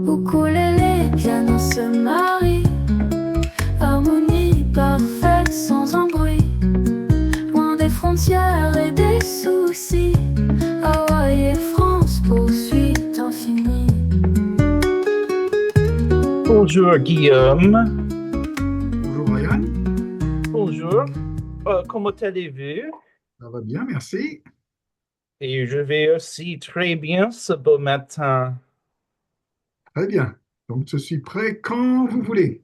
Ukulélé, piano se marient, harmonie parfaite sans embrouille, loin des frontières et des soucis. Hawaï et France, poursuite infinie. Bonjour Guillaume, Bonjour Ryan, bonjour, comment allez-vous? ça va bien, merci. Et je vais aussi très bien ce beau matin. Très bien. Donc je suis prêt quand vous voulez.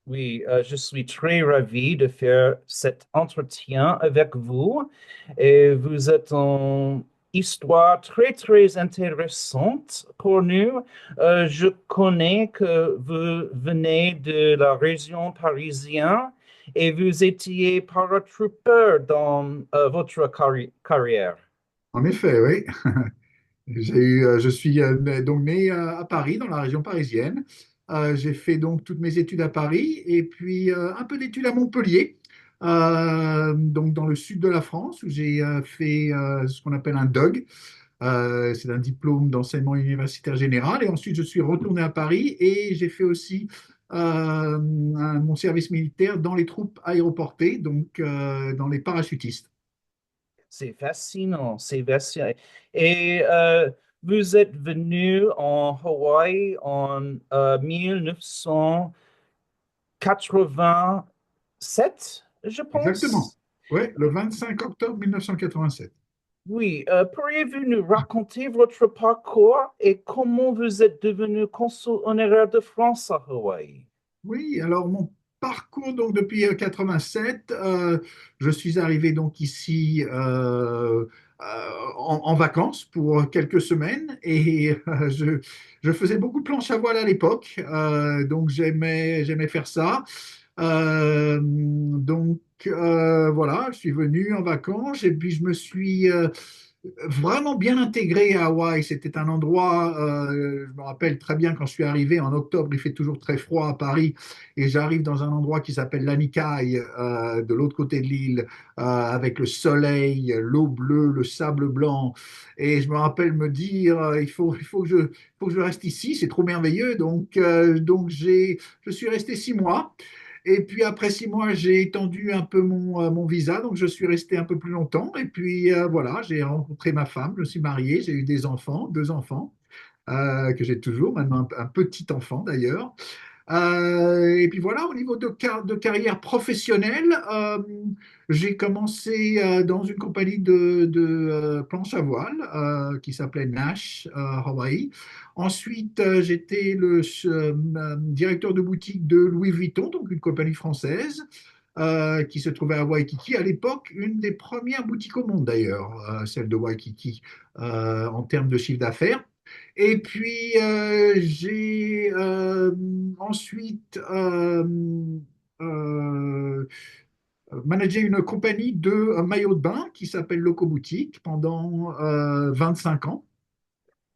Oui, je suis très ravi de faire cet entretien avec vous. Et vous êtes une histoire très, très intéressante pour nous. Je connais que vous venez de la région parisienne et vous étiez paratroopeur dans votre carrière. En effet, oui. Je suis donc né à Paris, dans la région parisienne. J'ai fait donc toutes mes études à Paris et puis un peu d'études à Montpellier, donc dans le sud de la France, où j'ai fait ce qu'on appelle un DOG. C'est un diplôme d'enseignement universitaire général. Et ensuite, je suis retourné à Paris et j'ai fait aussi mon service militaire dans les troupes aéroportées, donc dans les parachutistes. C'est fascinant, c'est fascinant. Et vous êtes venu en Hawaï en 1987, je Exactement. pense. Oui, le 25 octobre 1987. Oui, pourriez-vous nous raconter votre parcours et comment vous êtes devenu consul honoraire de France à Hawaï? Oui, alors mon parcours donc depuis 87, je suis arrivé donc ici en vacances pour quelques semaines et je faisais beaucoup de planches à voile à l'époque, donc j'aimais faire ça. Voilà, je suis venu en vacances et puis je me suis vraiment bien intégré à Hawaï. C'était un endroit, je me rappelle très bien quand je suis arrivé en octobre, il fait toujours très froid à Paris, et j'arrive dans un endroit qui s'appelle Lanikai, de l'autre côté de l'île, avec le soleil, l'eau bleue, le sable blanc. Et je me rappelle me dire, faut que je reste ici, c'est trop merveilleux. Je suis resté 6 mois. Et puis après 6 mois, j'ai étendu un peu mon visa, donc je suis resté un peu plus longtemps. Et puis voilà, j'ai rencontré ma femme, je me suis marié, j'ai eu des enfants, 2 enfants, que j'ai toujours, maintenant un petit enfant d'ailleurs. Et puis voilà, au niveau de carrière professionnelle, j'ai commencé dans une compagnie de planche à voile qui s'appelait Nash Hawaii. Ensuite, j'étais le directeur de boutique de Louis Vuitton, donc une compagnie française qui se trouvait à Waikiki. À l'époque, une des premières boutiques au monde d'ailleurs, celle de Waikiki, en termes de chiffre d'affaires. Et puis, j'ai ensuite euh, managé une compagnie de maillots de bain qui s'appelle Loco Boutique pendant 25 ans,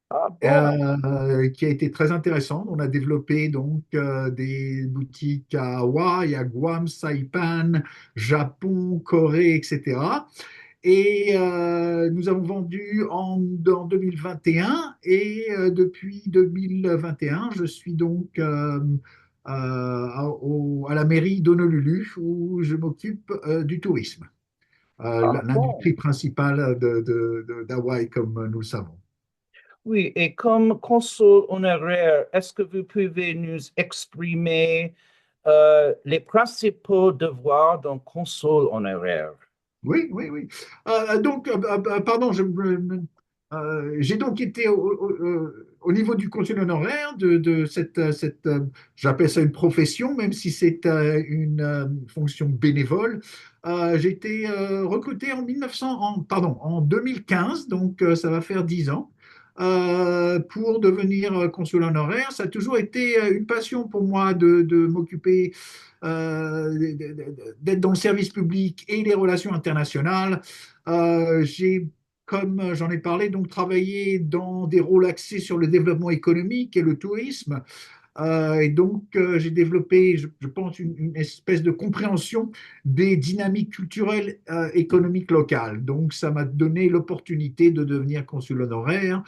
Ah bon, qui a été très intéressante. On a développé donc des boutiques à Hawaï, à Guam, Saipan, Japon, Corée, etc. Et nous avons vendu en 2021 et depuis 2021, je suis donc à la mairie d'Honolulu où je m'occupe du tourisme, ah bon. l'industrie principale d'Hawaï comme nous le savons. Oui, et comme consul honoraire, est-ce que vous pouvez nous exprimer les principaux devoirs d'un consul honoraire? Oui, oui, oui. Pardon, j'ai donc été au niveau du consul honoraire de j'appelle ça une profession, même si c'est une fonction bénévole. J'ai été recruté en 2015, donc ça va faire 10 ans, pour devenir consul honoraire. Ça a toujours été une passion pour moi de m'occuper d'être dans le service public et les relations internationales. J'ai, comme j'en ai parlé, donc travaillé dans des rôles axés sur le développement économique et le tourisme. Et donc, j'ai développé, je pense, une espèce de compréhension des dynamiques culturelles, économiques locales. Donc, ça m'a donné l'opportunité de devenir consul honoraire.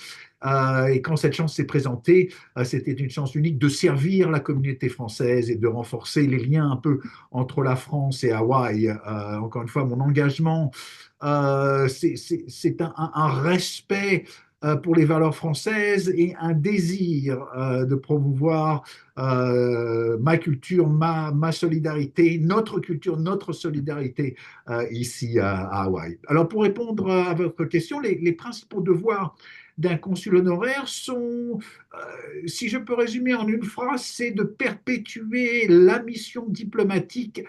Et quand cette chance s'est présentée, c'était une chance unique de servir la communauté française et de renforcer les liens un peu entre la France et Hawaï. Encore une fois, mon engagement, c'est un respect pour les valeurs françaises et un désir de promouvoir ma culture, ma solidarité, notre culture, notre solidarité ici à Hawaï. Alors pour répondre à votre question, les principaux devoirs d'un consul honoraire sont, si je peux résumer en une phrase, c'est de perpétuer la mission diplomatique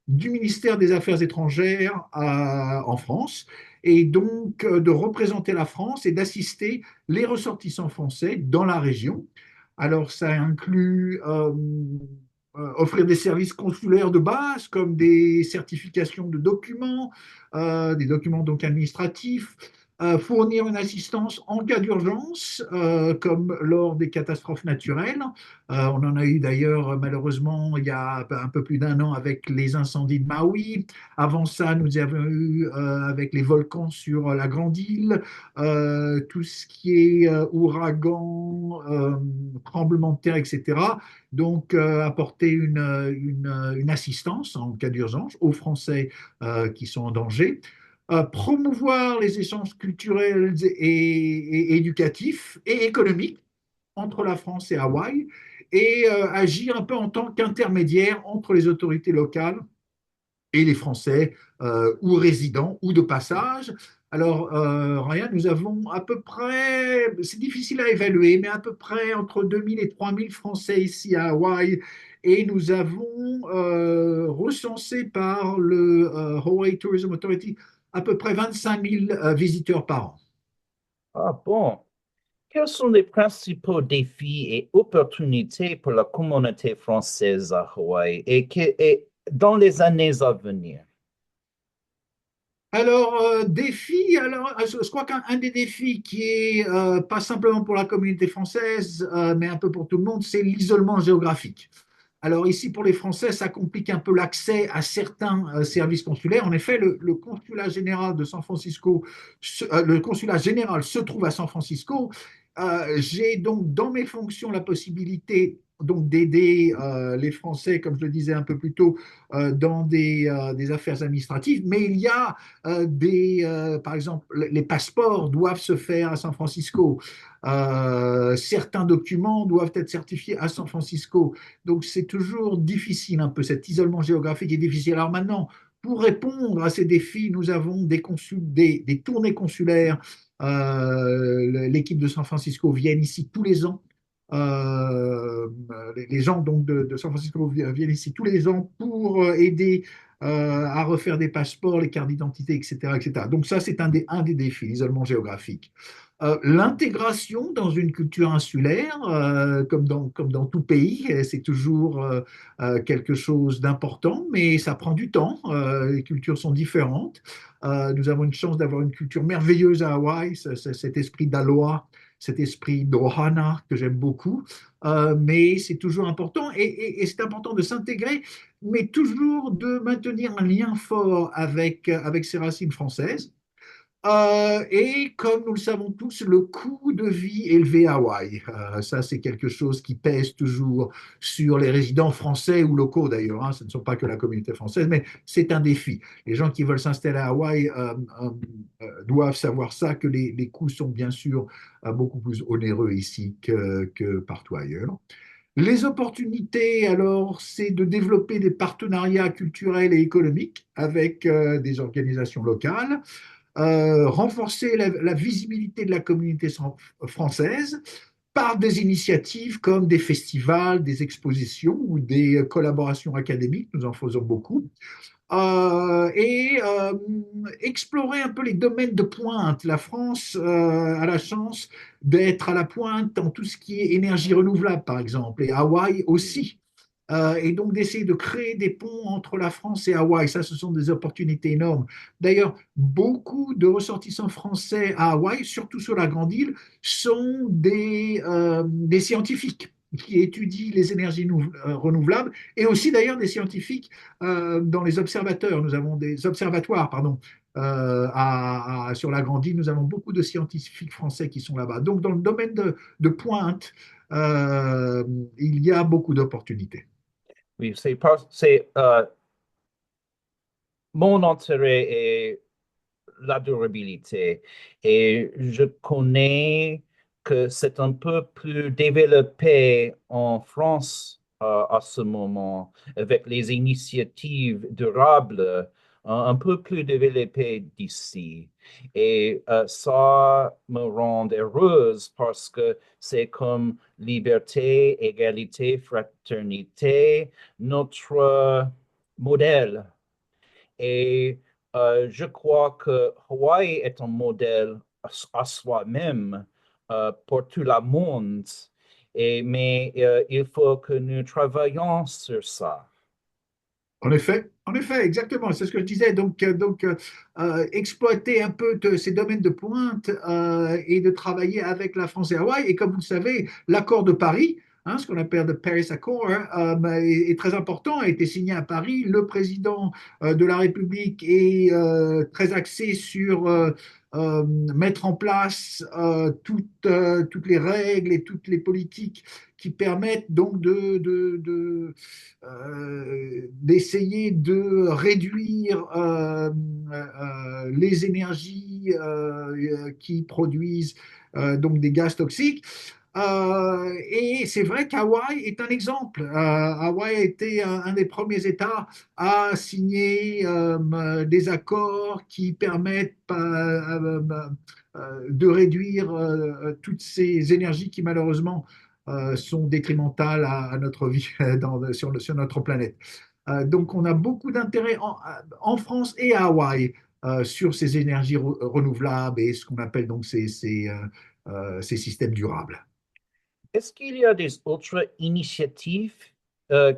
du ministère des Affaires étrangères en France et donc de représenter la France et d'assister les ressortissants français dans la région. Alors ça inclut offrir des services consulaires de base comme des certifications de documents, des documents donc administratifs, fournir une assistance en cas d'urgence, comme lors des catastrophes naturelles. On en a eu d'ailleurs malheureusement il y a un peu plus d'un an avec les incendies de Maui. Avant ça, nous avons eu avec les volcans sur la Grande Île, tout ce qui est ouragan, tremblement de terre, etc. Donc, apporter une assistance en cas d'urgence aux Français qui sont en danger, promouvoir les échanges culturels et éducatifs et économiques entre la France et Hawaï et agir un peu en tant qu'intermédiaire entre les autorités locales et les Français ou résidents ou de passage. Alors, Ryan, nous avons à peu près, c'est difficile à évaluer, mais à peu près entre 2000 et 3000 Français ici à Hawaï. Et nous avons recensé par le Hawaii Tourism Authority à peu près 25 000 visiteurs par an. Ah bon. Quels sont les principaux défis et opportunités pour la communauté française à Hawaï et dans les années à venir? Alors, défi, alors, je crois qu'un des défis qui est pas simplement pour la communauté française, mais un peu pour tout le monde, c'est l'isolement géographique. Alors ici, pour les Français, ça complique un peu l'accès à certains services consulaires. En effet, le consulat général de San Francisco, le consulat général se trouve à San Francisco. J'ai donc dans mes fonctions la possibilité donc d'aider les Français, comme je le disais un peu plus tôt, dans des affaires administratives, mais il y a par exemple, les passeports doivent se faire à San Francisco. Certains documents doivent être certifiés à San Francisco. Donc c'est toujours difficile un peu, cet isolement géographique est difficile. Alors maintenant, pour répondre à ces défis, nous avons des tournées consulaires. L'équipe de San Francisco vient ici tous les ans. Les gens donc de San Francisco viennent ici tous les ans pour aider à refaire des passeports, les cartes d'identité, etc., etc. Donc ça, c'est un des défis, l'isolement géographique. L'intégration dans une culture insulaire, comme dans tout pays, c'est toujours quelque chose d'important, mais ça prend du temps. Les cultures sont différentes. Nous avons une chance d'avoir une culture merveilleuse à Hawaï, cet esprit d'aloha, cet esprit d'ohana que j'aime beaucoup. Mais c'est toujours important et c'est important de s'intégrer, mais toujours de maintenir un lien fort avec ses racines françaises. Et comme nous le savons tous, le coût de vie élevé à Hawaï, ça c'est quelque chose qui pèse toujours sur les résidents français ou locaux d'ailleurs, hein, ce ne sont pas que la communauté française, mais c'est un défi. Les gens qui veulent s'installer à Hawaï doivent savoir ça, que les coûts sont bien sûr beaucoup plus onéreux ici que partout ailleurs. Les opportunités, alors, c'est de développer des partenariats culturels et économiques avec des organisations locales, renforcer la visibilité de la communauté française par des initiatives comme des festivals, des expositions ou des collaborations académiques, nous en faisons beaucoup, et explorer un peu les domaines de pointe. La France a la chance d'être à la pointe dans tout ce qui est énergie renouvelable, par exemple, et Hawaï aussi. Et donc d'essayer de créer des ponts entre la France et Hawaï. Ça, ce sont des opportunités énormes. D'ailleurs, beaucoup de ressortissants français à Hawaï, surtout sur la Grande Île, sont des scientifiques. qui étudient les énergies renouvelables et aussi d'ailleurs des scientifiques dans les observateurs. Nous avons des observatoires, pardon, sur la Grande Île. Nous avons beaucoup de scientifiques français qui sont là-bas. Donc, dans le domaine de pointe, euh, il y a beaucoup d'opportunités. Oui, mon intérêt est la durabilité. Et je connais que c'est un peu plus développé en France à ce moment, avec les initiatives durables un peu plus développées d'ici. Et ça me rend heureuse parce que c'est comme liberté, égalité, fraternité, notre modèle. Et je crois que Hawaï est un modèle à soi-même pour tout le monde. Mais il faut que nous travaillions sur ça. En effet, exactement, c'est ce que je disais. Exploiter un peu ces domaines de pointe et de travailler avec la France et Hawaï. Et comme vous le savez, l'accord de Paris, hein, ce qu'on appelle le Paris Accord, est très important, a été signé à Paris. Le président de la République est très axé sur mettre en place toutes les règles et toutes les politiques qui permettent donc d'essayer de réduire les énergies qui produisent donc des gaz toxiques. Et c'est vrai qu'Hawaï est un exemple. Hawaï a été un des premiers États à signer des accords qui permettent de réduire toutes ces énergies qui malheureusement sont détrimentales à notre vie sur notre planète. Donc on a beaucoup d'intérêt en France et à Hawaï sur ces énergies renouvelables et ce qu'on appelle donc ces systèmes durables. Est-ce qu'il y a des autres initiatives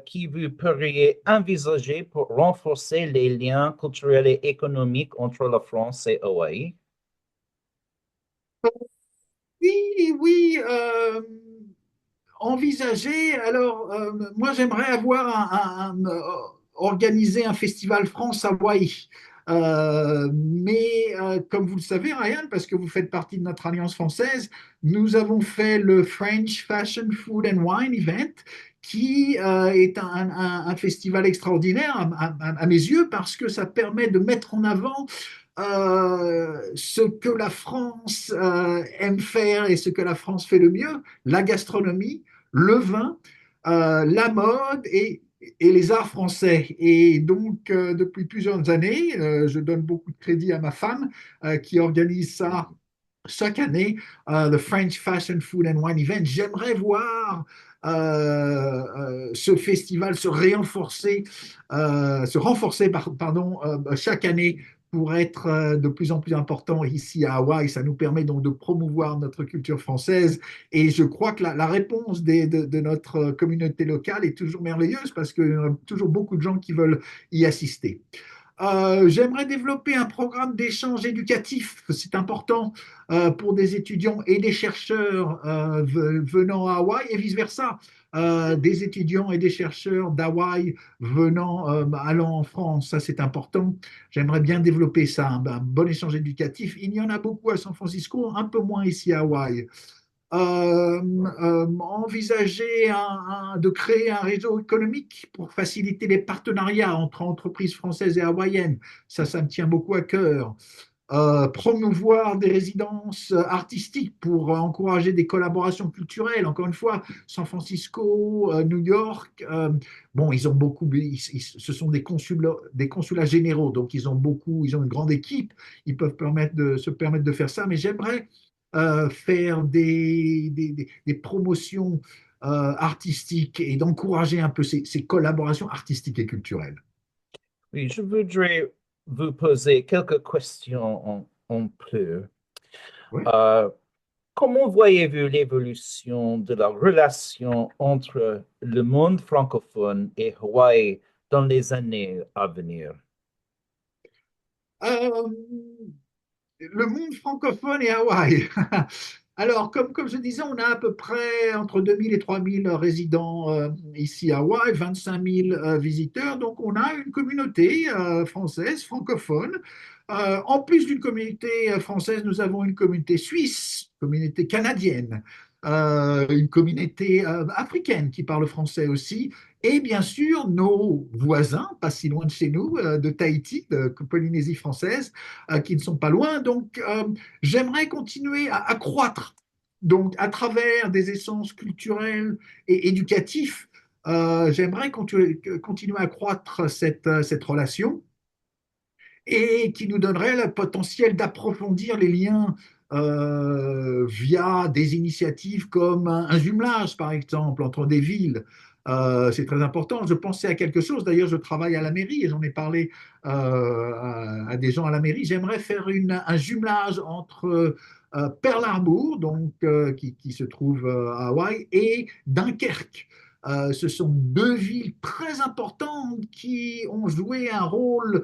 qui vous pourriez envisager pour renforcer les liens culturels et économiques entre la France et Hawaï? Oui, oui, envisager. Alors, moi, j'aimerais avoir organiser un festival France-Hawaï. Comme vous le savez, Ryan, parce que vous faites partie de notre alliance française, nous avons fait le French Fashion, Food and Wine Event, qui est un festival extraordinaire à mes yeux, parce que ça permet de mettre en avant ce que la France aime faire et ce que la France fait le mieux, la gastronomie, le vin, la mode et les arts français. Et donc, depuis plusieurs années, je donne beaucoup de crédit à ma femme qui organise ça chaque année, le French Fashion, Food and Wine Event. J'aimerais voir ce festival pardon, chaque année pour être de plus en plus important ici à Hawaï. Ça nous permet donc de promouvoir notre culture française. Et je crois que la réponse de notre communauté locale est toujours merveilleuse parce qu'il y a toujours beaucoup de gens qui veulent y assister. J'aimerais développer un programme d'échange éducatif. C'est important pour des étudiants et des chercheurs venant à Hawaï et vice-versa. Des étudiants et des chercheurs d'Hawaï allant en France, ça c'est important. J'aimerais bien développer ça, un bon échange éducatif. Il y en a beaucoup à San Francisco, un peu moins ici à Hawaï. Envisager de créer un réseau économique pour faciliter les partenariats entre entreprises françaises et hawaïennes. Ça me tient beaucoup à cœur. Promouvoir des résidences artistiques pour encourager des collaborations culturelles. Encore une fois, San Francisco, New York, bon, ils ont beaucoup, ce sont des consulats généraux, donc ils ont une grande équipe, ils peuvent se permettre de faire ça, mais j'aimerais faire des promotions artistiques et d'encourager un peu ces collaborations artistiques et culturelles. Oui, je voudrais vous poser quelques questions en plus. Oui. Euh, Comment voyez-vous l'évolution de la relation entre le monde francophone et Hawaï dans les années à venir? Euh, le monde francophone et Hawaï. Alors, comme je disais, on a à peu près entre 2000 et 3000 résidents ici à Hawaï, 25 000 visiteurs. Donc, on a une communauté française, francophone. En plus d'une communauté française, nous avons une communauté suisse, communauté canadienne, une communauté africaine qui parle français aussi. Et bien sûr, nos voisins, pas si loin de chez nous, de Tahiti, de Polynésie française, qui ne sont pas loin. Donc, j'aimerais continuer à croître donc à travers des essences culturelles et éducatifs. J'aimerais continuer à croître cette relation et qui nous donnerait le potentiel d'approfondir les liens via des initiatives comme un jumelage, par exemple, entre des villes. C'est très important. Je pensais à quelque chose. D'ailleurs, je travaille à la mairie et j'en ai parlé à des gens à la mairie. J'aimerais faire un jumelage entre Pearl Harbor, donc, qui se trouve à Hawaï, et Dunkerque. Ce sont deux villes très importantes qui ont joué un rôle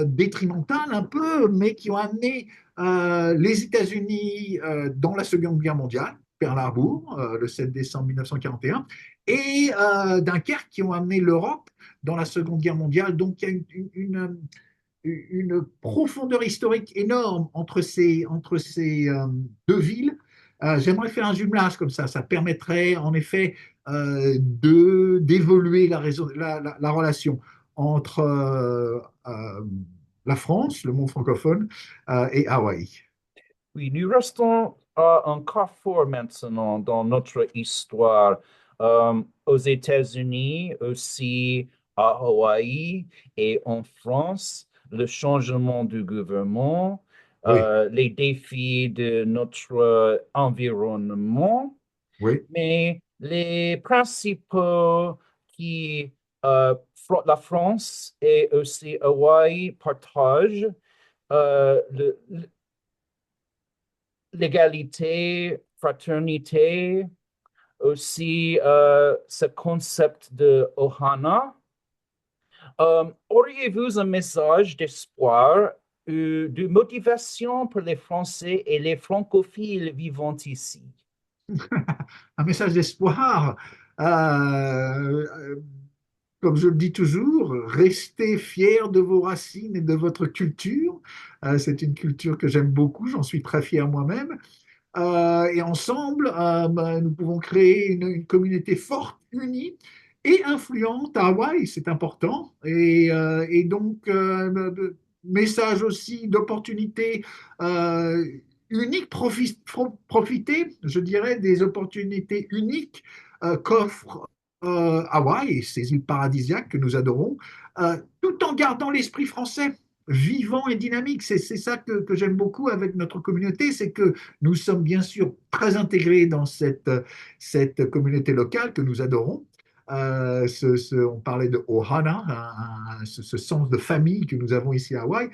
détrimentales un peu, mais qui ont amené les États-Unis dans la Seconde Guerre mondiale, Pearl Harbor, le 7 décembre 1941, et Dunkerque, qui ont amené l'Europe dans la Seconde Guerre mondiale. Donc, il y a une profondeur historique énorme entre ces deux villes. J'aimerais faire un jumelage comme ça permettrait en effet d'évoluer la relation entre la France, le monde francophone, et Hawaï. Oui, nous restons à un carrefour maintenant dans notre histoire. Aux États-Unis, aussi à Hawaï et en France, le changement du gouvernement, Oui, les défis de notre environnement, oui, mais les principaux qui la France et aussi Hawaï partagent l'égalité, fraternité, aussi ce concept de Ohana. Auriez-vous un message d'espoir ou de motivation pour les Français et les francophiles vivant ici? un message d'espoir. Comme je le dis toujours, restez fiers de vos racines et de votre culture. C'est une culture que j'aime beaucoup, j'en suis très fier moi-même. Et ensemble, ben, nous pouvons créer une communauté forte, unie et influente à Hawaï, c'est important. Et donc, message aussi d'opportunités uniques, profiter, je dirais, des opportunités uniques qu'offre Hawaï et ces îles paradisiaques que nous adorons, tout en gardant l'esprit français vivant et dynamique. C'est ça que j'aime beaucoup avec notre communauté, c'est que nous sommes bien sûr très intégrés dans cette communauté locale que nous adorons. On parlait de Ohana, ce sens de famille que nous avons ici à Hawaï,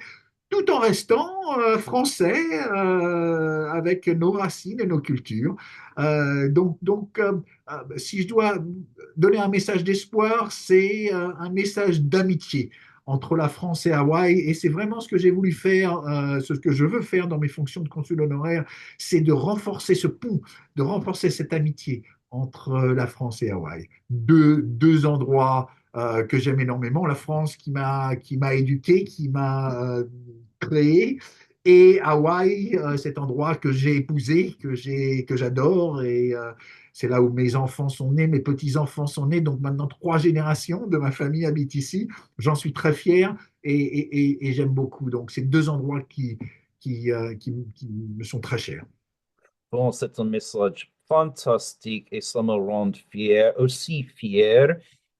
tout en restant français avec nos racines et nos cultures. Si je dois donner un message d'espoir, c'est un message d'amitié entre la France et Hawaï. Et c'est vraiment ce que j'ai voulu faire, ce que je veux faire dans mes fonctions de consul honoraire, c'est de renforcer ce pont, de renforcer cette amitié entre la France et Hawaï. Deux endroits que j'aime énormément. La France qui m'a éduqué, qui m'a créé, et Hawaï, cet endroit que j'ai épousé, que j'adore, et c'est là où mes enfants sont nés, mes petits-enfants sont nés, donc maintenant 3 générations de ma famille habitent ici. J'en suis très fier et j'aime beaucoup. Donc, c'est deux endroits qui me sont très chers. Bon, c'est un message fantastique et ça me rend fier, aussi fier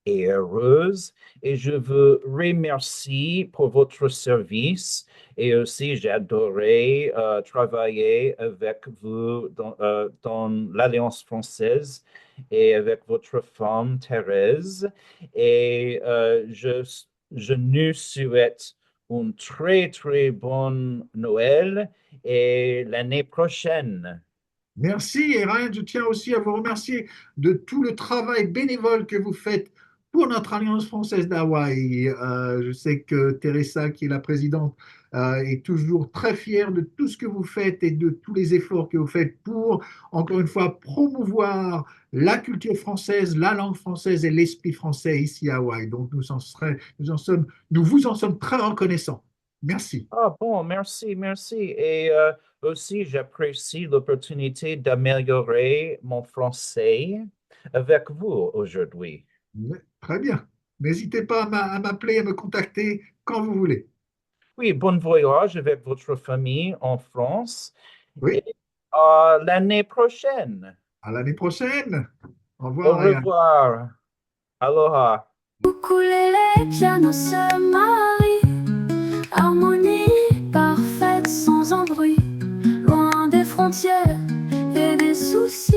et heureuse. Et je vous remercie pour votre service. Et aussi, j'ai adoré travailler avec vous dans l'Alliance française et avec votre femme, Thérèse. Et je nous souhaite une très, très bonne Noël et l'année prochaine. Merci. Et Ryan, je tiens aussi à vous remercier de tout le travail bénévole que vous faites pour notre Alliance française d'Hawaï. Je sais que Teresa, qui est la présidente, est toujours très fière de tout ce que vous faites et de tous les efforts que vous faites pour, encore une fois, promouvoir la culture française, la langue française et l'esprit français ici à Hawaï. Donc nous vous en sommes très reconnaissants. Merci. Ah bon, merci, merci. Et aussi, j'apprécie l'opportunité d'améliorer mon français avec vous aujourd'hui. Très bien. N'hésitez pas à m'appeler, à me contacter quand vous voulez. Oui, bon voyage avec votre famille en France et Oui, à l'année prochaine. à l'année prochaine. Au Au revoir, Ryan. revoir. Aloha. Ukulélé, piano se marient, harmonie parfaite sans embrouille, loin des frontières et des soucis.